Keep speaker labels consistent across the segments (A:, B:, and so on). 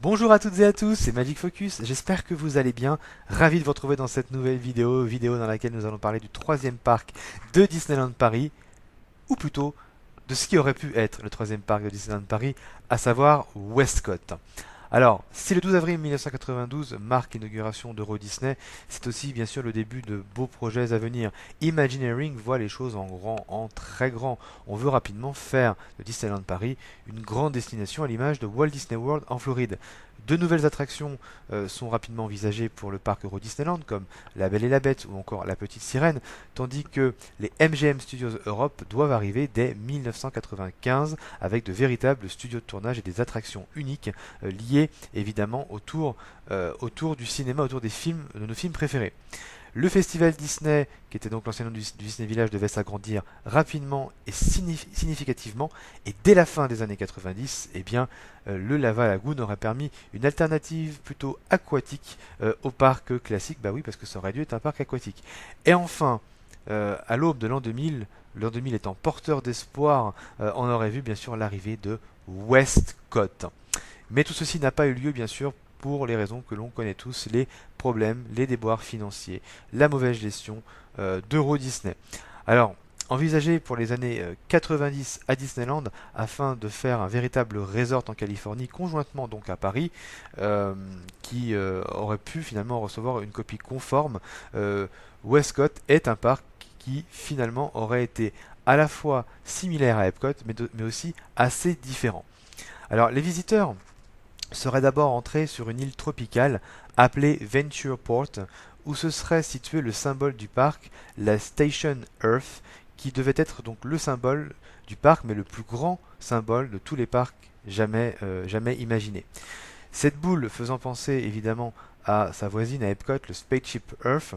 A: Bonjour à toutes et à tous, c'est Magic Focus, j'espère que vous allez bien. Ravi de vous retrouver dans cette nouvelle vidéo dans laquelle nous allons parler du troisième parc de Disneyland Paris, ou plutôt de ce qui aurait pu être le troisième parc de Disneyland Paris, à savoir Westcott. Alors, si le 12 avril 1992 marque l'inauguration d'Euro Disney, c'est aussi bien sûr le début de beaux projets à venir. Imagineering voit les choses en grand, en très grand. On veut rapidement faire de Disneyland Paris une grande destination à l'image de Walt Disney World en Floride. De nouvelles attractions sont rapidement envisagées pour le parc Euro Disneyland, comme La Belle et la Bête ou encore La Petite Sirène, tandis que les MGM Studios Europe doivent arriver dès 1995 avec de véritables studios de tournage et des attractions uniques liées évidemment autour du cinéma, autour des films, de nos films préférés. Le festival Disney, qui était donc l'ancien nom du Disney Village, devait s'agrandir rapidement et significativement. Et dès la fin des années 90, eh bien, le Lava Lagoon aurait permis une alternative plutôt aquatique au parc classique. Bah oui, parce que ça aurait dû être un parc aquatique. Et enfin, à l'aube de l'an 2000 étant porteur d'espoir, on aurait vu bien sûr l'arrivée de Westcott. Mais tout ceci n'a pas eu lieu, bien sûr, pour les raisons que l'on connaît tous, les problèmes, les déboires financiers, la mauvaise gestion d'Euro Disney. Alors, envisagé pour les années 90 à Disneyland afin de faire un véritable resort en Californie, conjointement donc à Paris, qui aurait pu finalement recevoir une copie conforme, Westcott est un parc qui finalement aurait été à la fois similaire à Epcot, mais aussi assez différent. Alors, les visiteurs serait d'abord entré sur une île tropicale appelée Venture Port, où se serait situé le symbole du parc, la Station Earth, qui devait être donc le symbole du parc, mais le plus grand symbole de tous les parcs jamais imaginés. Cette boule, faisant penser évidemment à sa voisine à Epcot, le Spaceship Earth,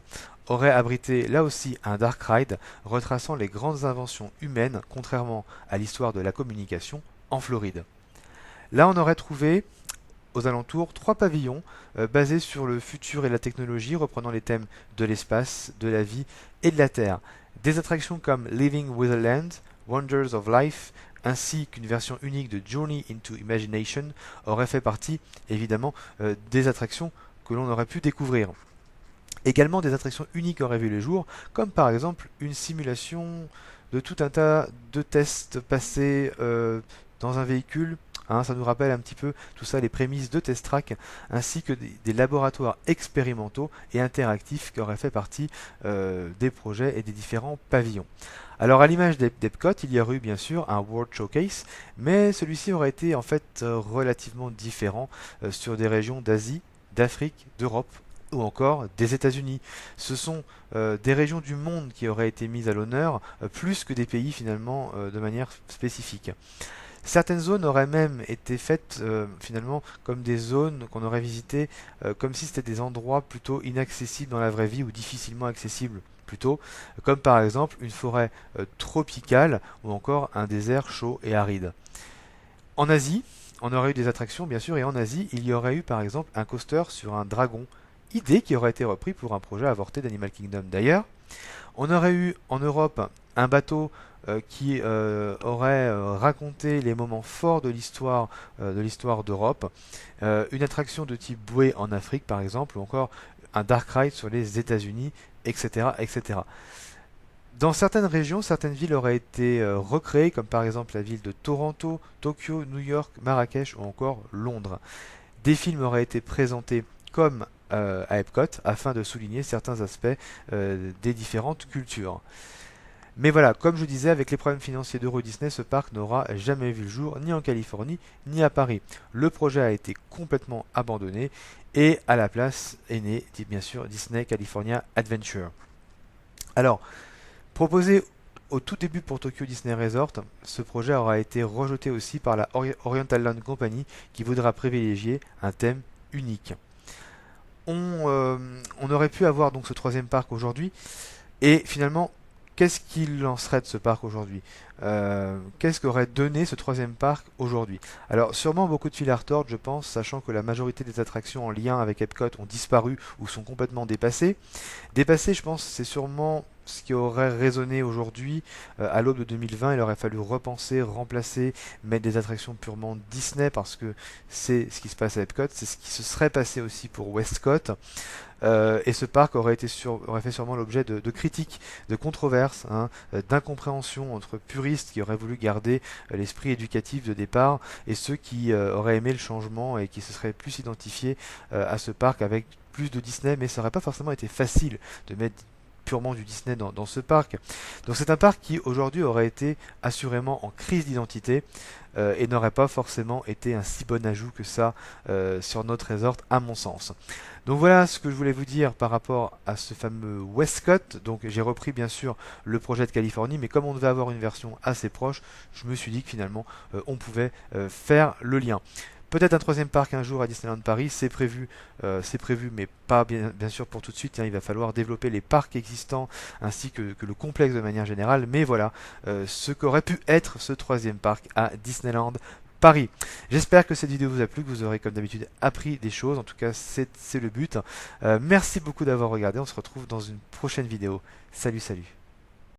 A: aurait abrité là aussi un dark ride retraçant les grandes inventions humaines, contrairement à l'histoire de la communication, en Floride. Là, on aurait trouvé aux alentours trois pavillons basés sur le futur et la technologie, reprenant les thèmes de l'espace, de la vie et de la Terre. Des attractions comme Living Witherland, Wonders of Life, ainsi qu'une version unique de Journey into Imagination auraient fait partie, évidemment, des attractions que l'on aurait pu découvrir. Également, des attractions uniques auraient vu le jour, comme par exemple une simulation de tout un tas de tests passés dans un véhicule. Hein, ça nous rappelle un petit peu tout ça, les prémices de Test Track, ainsi que des laboratoires expérimentaux et interactifs qui auraient fait partie des projets et des différents pavillons. Alors à l'image d'Epcot, il y aurait eu bien sûr un World Showcase, mais celui-ci aurait été en fait relativement différent sur des régions d'Asie, d'Afrique, d'Europe ou encore des États-Unis. Ce sont des régions du monde qui auraient été mises à l'honneur, plus que des pays finalement de manière spécifique. Certaines zones auraient même été faites finalement comme des zones qu'on aurait visitées comme si c'était des endroits plutôt inaccessibles dans la vraie vie ou difficilement accessibles plutôt, comme par exemple une forêt tropicale ou encore un désert chaud et aride. En Asie, on aurait eu des attractions bien sûr, et en Asie, il y aurait eu par exemple un coaster sur un dragon, idée qui aurait été repris pour un projet avorté d'Animal Kingdom d'ailleurs. On aurait eu en Europe un bateau qui aurait raconté les moments forts de l'histoire d'Europe, une attraction de type bouée en Afrique par exemple, ou encore un dark ride sur les États-Unis, etc., etc. Dans certaines régions, certaines villes auraient été recréées, comme par exemple la ville de Toronto, Tokyo, New York, Marrakech ou encore Londres. Des films auraient été présentés comme à Epcot afin de souligner certains aspects des différentes cultures. Mais voilà, comme je vous disais, avec les problèmes financiers d'Euro Disney, ce parc n'aura jamais vu le jour ni en Californie ni à Paris. Le projet a été complètement abandonné et à la place est né bien sûr Disney California Adventure. Alors, proposé au tout début pour Tokyo Disney Resort, ce projet aura été rejeté aussi par la Oriental Land Company qui voudra privilégier un thème unique. On aurait pu avoir donc ce troisième parc aujourd'hui et finalement qu'est-ce qu'il en serait de ce parc aujourd'hui? Qu'est-ce qu'aurait donné ce troisième parc aujourd'hui? Alors sûrement beaucoup de fil à retordre, je pense, sachant que la majorité des attractions en lien avec Epcot ont disparu ou sont complètement dépassées. Dépassées, je pense, c'est sûrement ce qui aurait résonné aujourd'hui, à l'aube de 2020, il aurait fallu repenser, remplacer, mettre des attractions purement Disney, parce que c'est ce qui se passe à Epcot, c'est ce qui se serait passé aussi pour Westcott. Et ce parc aurait fait sûrement l'objet de critiques, de controverses, hein, d'incompréhension entre puristes qui auraient voulu garder l'esprit éducatif de départ et ceux qui auraient aimé le changement et qui se seraient plus identifiés à ce parc avec plus de Disney, mais ça n'aurait pas forcément été facile de mettre purement du Disney dans ce parc. Donc c'est un parc qui aujourd'hui aurait été assurément en crise d'identité et n'aurait pas forcément été un si bon ajout que ça sur notre resort à mon sens. Donc voilà ce que je voulais vous dire par rapport à ce fameux Westcott. Donc j'ai repris bien sûr le projet de Californie, mais comme on devait avoir une version assez proche, je me suis dit que finalement on pouvait faire le lien. Peut-être un troisième parc un jour à Disneyland Paris, c'est prévu, mais pas bien sûr pour tout de suite, hein. Il va falloir développer les parcs existants ainsi que le complexe de manière générale. Mais voilà ce qu'aurait pu être ce troisième parc à Disneyland Paris. J'espère que cette vidéo vous a plu, que vous aurez comme d'habitude appris des choses. En tout cas, c'est le but. Merci beaucoup d'avoir regardé. On se retrouve dans une prochaine vidéo. Salut, salut.